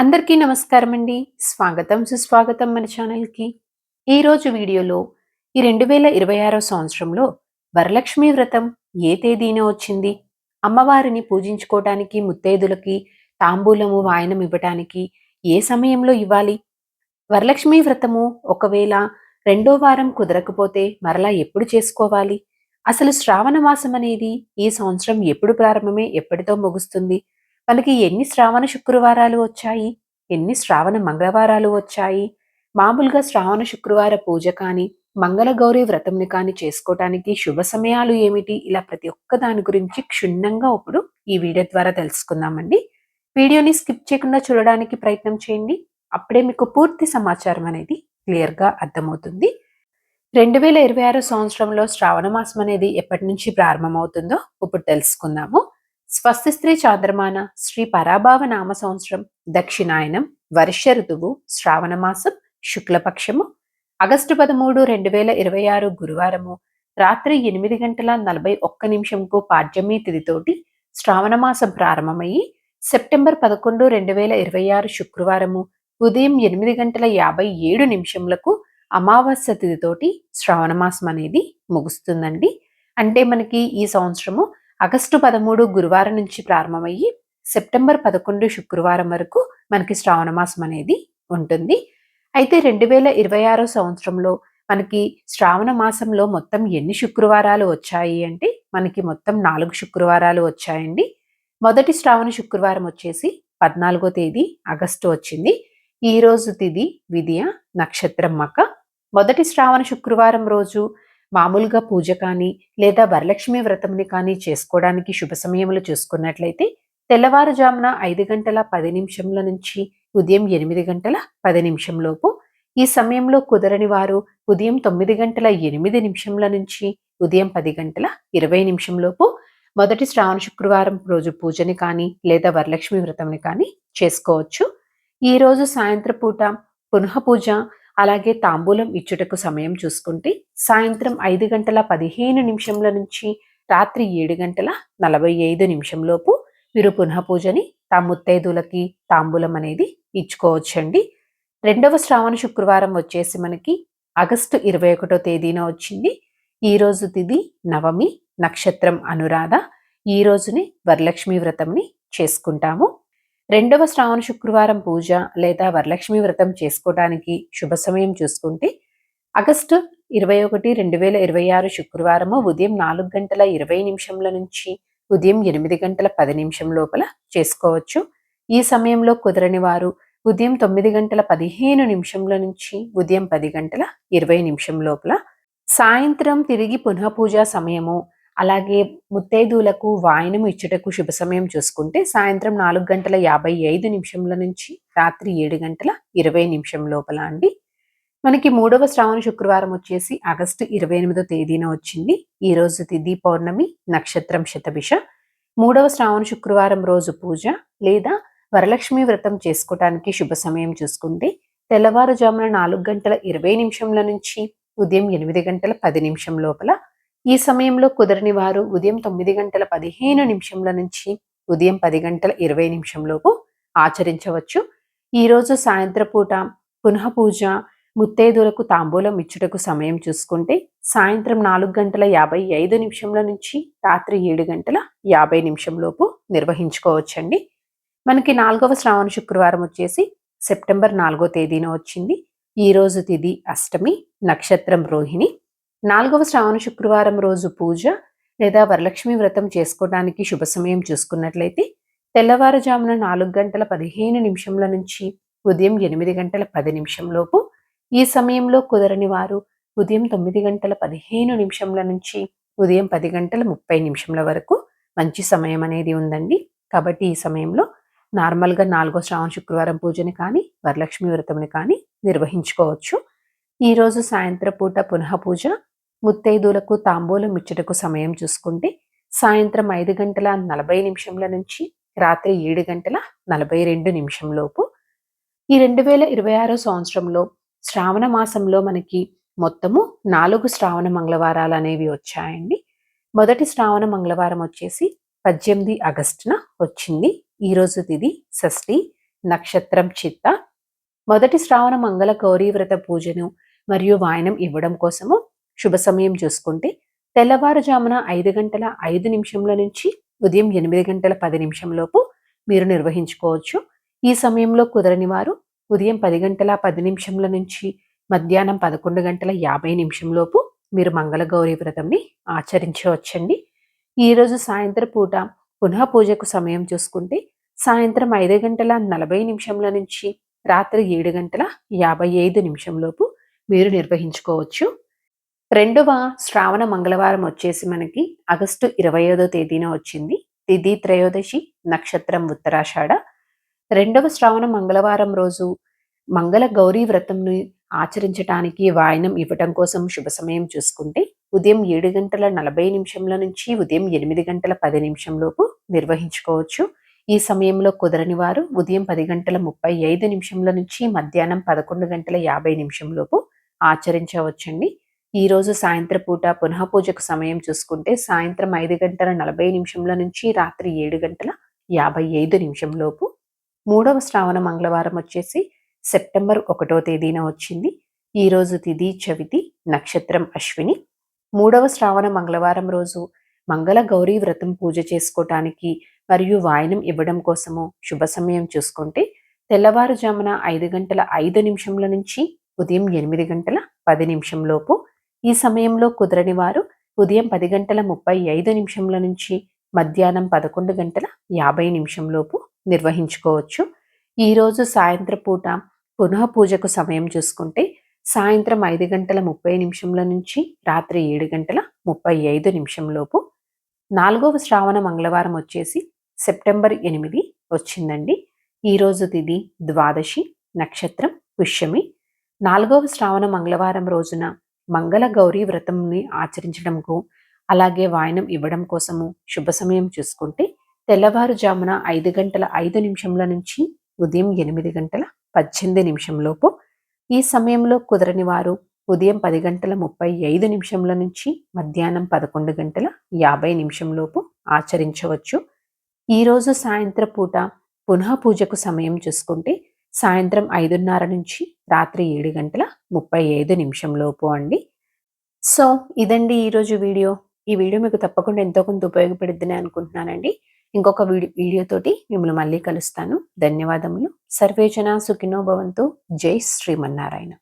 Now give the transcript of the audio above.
అందరికీ నమస్కారం అండి. స్వాగతం సుస్వాగతం మన ఛానల్‌కి. ఈరోజు వీడియోలో ఈ 2026 సంవత్సరంలో వరలక్ష్మి వ్రతం ఏ తేదీన వచ్చింది? అమ్మవారిని పూజించుకోవటానికి ముత్తైదులకి తాంబూలము, వాయనం ఇవ్వటానికి ఏ సమయంలో ఇవ్వాలి? వరలక్ష్మి వ్రతము ఒకవేళ రెండో వారం కుదరకపోతే మరలా ఎప్పుడు చేసుకోవాలి? అసలు శ్రావణ మాసం అనేది ఈ సంవత్సరం ఎప్పుడు ప్రారంభమై ఎప్పటితో ముగుస్తుంది? మనకి ఎన్ని శ్రావణ శుక్రవారాలు వచ్చాయి? ఎన్ని శ్రావణ మంగళవారాలు వచ్చాయి? మామూలుగా శ్రావణ శుక్రవార పూజ కానీ, మంగళగౌరి వ్రతంని కానీ చేసుకోవటానికి శుభ సమయాలు ఏమిటి? ఇలా ప్రతి ఒక్క దాని గురించి క్షుణ్ణంగా ఇప్పుడు ఈ వీడియో ద్వారా తెలుసుకుందామండి. వీడియోని స్కిప్ చేయకుండా చూడడానికి ప్రయత్నం చేయండి. అప్పుడే మీకు పూర్తి సమాచారం అనేది క్లియర్‌గా అర్థమవుతుంది. 2026 సంవత్సరంలో శ్రావణ మాసం అనేది ఎప్పటి నుంచి ప్రారంభమవుతుందో ఇప్పుడు తెలుసుకుందాము. స్వస్తి స్త్రీ చాంద్రమాన శ్రీ పరాభావ నామ సంవత్సరం దక్షిణాయనం వర్ష ఋతువు శ్రావణ మాసం శుక్లపక్షము ఆగస్టు 13, 2026 గురువారము రాత్రి 8:41 పాడ్యమి తిథితోటి శ్రావణ మాసం ప్రారంభమయ్యి సెప్టెంబర్ 11, 2026 శుక్రవారము ఉదయం 8:57 అమావాస్య తిథితోటి శ్రావణ మాసం అనేది ముగుస్తుందండి. అంటే మనకి ఈ సంవత్సరము ఆగస్టు 13 గురువారం నుంచి ప్రారంభమయ్యి సెప్టెంబర్ 11 శుక్రవారం వరకు మనకి శ్రావణ మాసం అనేది ఉంటుంది. అయితే 2026 సంవత్సరంలో మనకి శ్రావణ మాసంలో మొత్తం ఎన్ని శుక్రవారాలు వచ్చాయి అంటే మనకి మొత్తం 4 శుక్రవారాలు వచ్చాయండి. మొదటి శ్రావణ శుక్రవారం వచ్చేసి 14వ తేదీ ఆగస్టు వచ్చింది. ఈ రోజు తిథి విదియ, నక్షత్రం మక. మొదటి శ్రావణ శుక్రవారం రోజు మామూలుగా పూజ కానీ లేదా వరలక్ష్మి వ్రతంని కానీ చేసుకోవడానికి శుభ సమయములు చూసుకున్నట్లయితే తెల్లవారుజామున 5:10 నుంచి ఉదయం 8:10 లోపు. ఈ సమయంలో కుదరని వారు ఉదయం 9:08 నుంచి ఉదయం 10:20 లోపు మొదటి శ్రావణ శుక్రవారం రోజు పూజని కానీ లేదా వరలక్ష్మి వ్రతంని కానీ చేసుకోవచ్చు. ఈ రోజు సాయంత్రం పూట పునః పూజ అలాగే తాంబూలం ఇచ్చుటకు సమయం చూసుకుంటే సాయంత్రం 5:15 నుంచి రాత్రి 7:45 లోపు మీరు పునః పూజని ముత్తైదులకి తాంబూలం అనేది ఇచ్చుకోవచ్చండి. రెండవ శ్రావణ శుక్రవారం వచ్చేసి మనకి ఆగస్టు 21వ తేదీన వచ్చింది. ఈ రోజు తిథి నవమి, నక్షత్రం అనురాధ. ఈ రోజుని వరలక్ష్మి వ్రతంని చేసుకుంటాము. రెండవ శ్రావణ శుక్రవారం పూజ లేదా వరలక్ష్మి వ్రతం చేసుకోవడానికి శుభ సమయం చూసుకుంటే ఆగస్టు 21, 2026 శుక్రవారము ఉదయం 4:20 నుంచి ఉదయం 8:10 లోపల చేసుకోవచ్చు. ఈ సమయంలో కుదరని వారు ఉదయం 9:15 నుంచి ఉదయం 10:20 లోపల. సాయంత్రం తిరిగి పునః పూజ సమయము అలాగే ముత్తైదువులకు వాయనము ఇచ్చుటకు శుభ సమయం చూసుకుంటే సాయంత్రం 4:55 నుంచి రాత్రి 7:20 లోపల అండి. మనకి మూడవ శ్రావణ శుక్రవారం వచ్చేసి ఆగస్టు 28వ తేదీన వచ్చింది. ఈ రోజు తిథి పౌర్ణమి, నక్షత్రం శతభిష. మూడవ శ్రావణ శుక్రవారం రోజు పూజ లేదా వరలక్ష్మి వ్రతం చేసుకోవటానికి శుభ సమయం చూసుకుంటే తెల్లవారుజామున 4:20 నుంచి ఉదయం 8:10 లోపల. ఈ సమయంలో కుదరని వారు ఉదయం 9:15 నుంచి ఉదయం 10:20 లోపు ఆచరించవచ్చు. ఈరోజు సాయంత్రం పూట పునః పూజ, ముత్తైదులకు తాంబూలం ఇచ్చుటకు సమయం చూసుకుంటే సాయంత్రం 4:55 నుంచి రాత్రి 7:50 లోపు నిర్వహించుకోవచ్చండి. మనకి 4వ శ్రావణ శుక్రవారం వచ్చేసి సెప్టెంబర్ 4వ తేదీన వచ్చింది. ఈ రోజు తిథి అష్టమి, నక్షత్రం రోహిణి. 4వ శ్రావణ శుక్రవారం రోజు పూజ లేదా వరలక్ష్మి వ్రతం చేసుకోవడానికి శుభ సమయం చూసుకున్నట్లయితే తెల్లవారుజామున 4:15 నుంచి ఉదయం 8:10 లోపు. ఈ సమయంలో కుదరని వారు ఉదయం 9:15 నుంచి ఉదయం 10:30 వరకు మంచి సమయం అనేది ఉందండి. కాబట్టి ఈ సమయంలో నార్మల్గా 4వ శ్రావణ శుక్రవారం పూజని కానీ వరలక్ష్మి వ్రతంని కానీ నిర్వహించుకోవచ్చు. ఈరోజు సాయంత్రం పూట పునః పూజ, ముత్తైదులకు తాంబూలం ఇచ్చుటకు సమయం చూసుకుంటే సాయంత్రం 5:40 నుంచి రాత్రి 7:42 లోపు. ఈ 2026 సంవత్సరంలో శ్రావణ మాసంలో మనకి మొత్తము 4 శ్రావణ మంగళవారాలు అనేవి వచ్చాయండి. మొదటి శ్రావణ మంగళవారం వచ్చేసి 18 ఆగస్టున వచ్చింది. ఈ రోజు తిథి షష్ఠి. నక్షత్రం చిత్త. మొదటి శ్రావణ మంగళ గౌరీ వ్రత పూజను మరియు వాయనం ఇవ్వడం కోసము శుభ సమయం చూసుకుంటే తెల్లవారుజామున 5 గంటల 5 నిమిషంల నుంచి ఉదయం 8 గంటల 10 నిమిషం లోపు మీరు నిర్వహించుకోవచ్చు. ఈ సమయంలో కుదరని వారు ఉదయం 10 గంటల 10 నిమిషంల నుంచి మధ్యాహ్నం 11 గంటల 50 నిమిషం లోపు మీరు మంగళ గౌరీ వ్రతంని ఆచరించవచ్చండి. ఈరోజు సాయంత్రం పూట పునః పూజకు సమయం చూసుకుంటే సాయంత్రం 5 గంటల 40 నిమిషంల నుంచి రాత్రి 7 గంటల 55 నిమిషం లోపు మీరు నిర్వహించుకోవచ్చు. రెండవ శ్రావణ మంగళవారం వచ్చేసి మనకి ఆగస్టు 25వ తేదీన వచ్చింది. తిథి త్రయోదశి, నక్షత్రం ఉత్తరాషాఢ. రెండవ శ్రావణ మంగళవారం రోజు మంగళ గౌరీ వ్రతంని ఆచరించటానికి వాయనం ఇవ్వటం కోసం శుభ సమయం చూసుకుంటే ఉదయం 7 గంటల 40 నిమిషంల నుంచి ఉదయం 8 గంటల 10 నిమిషం లోపు నిర్వహించుకోవచ్చు. ఈ సమయంలో కుదరని వారు ఉదయం 10 గంటల 35 నిమిషంల నుంచి మధ్యాహ్నం 11 గంటల 50 నిమిషం లోపు ఆచరించవచ్చండి. ఈరోజు సాయంత్రం పూట పునః పూజకు సమయం చూసుకుంటే సాయంత్రం 5 గంటల 40 నిమిషంల నుంచి రాత్రి 7 గంటల 55 నిమిషం లోపు. మూడవ శ్రావణ మంగళవారం వచ్చేసి సెప్టెంబర్ 1వ తేదీన వచ్చింది. ఈరోజు తిథి చవితి, నక్షత్రం అశ్విని. మూడవ శ్రావణ మంగళవారం రోజు మంగళ గౌరీ వ్రతం పూజ చేసుకోవటానికి మరియు వాయనం ఇవ్వడం కోసము శుభ సమయం చూసుకుంటే తెల్లవారుజామున 5 గంటల 5 నిమిషంల నుంచి ఉదయం 8 గంటల 10 నిమిషం లోపు. ఈ సమయంలో కుదరని వారు ఉదయం 10 గంటల 35 నిమిషంల నుంచి మధ్యాహ్నం 11 గంటల 50 నిమిషం లోపు నిర్వహించుకోవచ్చు. ఈరోజు సాయంత్రం పూట పునః పూజకు సమయం చూసుకుంటే సాయంత్రం 5 గంటల 30 నిమిషంల నుంచి రాత్రి 7 గంటల 35 నిమిషం లోపు. నాలుగవ శ్రావణ మంగళవారం వచ్చేసి సెప్టెంబర్ 8 వచ్చిందండి. ఈరోజు తిథి ద్వాదశి, నక్షత్రం పుష్యమి. నాలుగవ శ్రావణ మంగళవారం రోజున మంగళ గౌరీ వ్రతంని ఆచరించడంకు అలాగే వాయనం ఇవ్వడం కోసము శుభ సమయం చూసుకుంటే తెల్లవారుజామున 5 గంటల 5 నిమిషంల నుంచి ఉదయం 8 గంటల 18 నిమిషం లోపు. ఈ సమయంలో కుదరని వారు ఉదయం 10 గంటల 35 నిమిషంల నుంచి మధ్యాహ్నం 11 గంటల 50 నిమిషం లోపు ఆచరించవచ్చు. ఈరోజు సాయంత్రం పూట పునః పూజకు సమయం చూసుకుంటే సాయంత్రం 5:30 నుంచి రాత్రి 7 గంటల 35 నిమిషం లోపు అండి. సో ఇదండి ఈరోజు వీడియో. ఈ వీడియో మీకు తప్పకుండా ఎంతో కొంత ఉపయోగపడుద్దని అనుకుంటున్నానండి. ఇంకొక వీడియోతోటి మిమ్మల్ని మళ్ళీ కలుస్తాను. ధన్యవాదములు. సర్వేజన సుఖినో భవంతు. జై శ్రీమన్నారాయణ.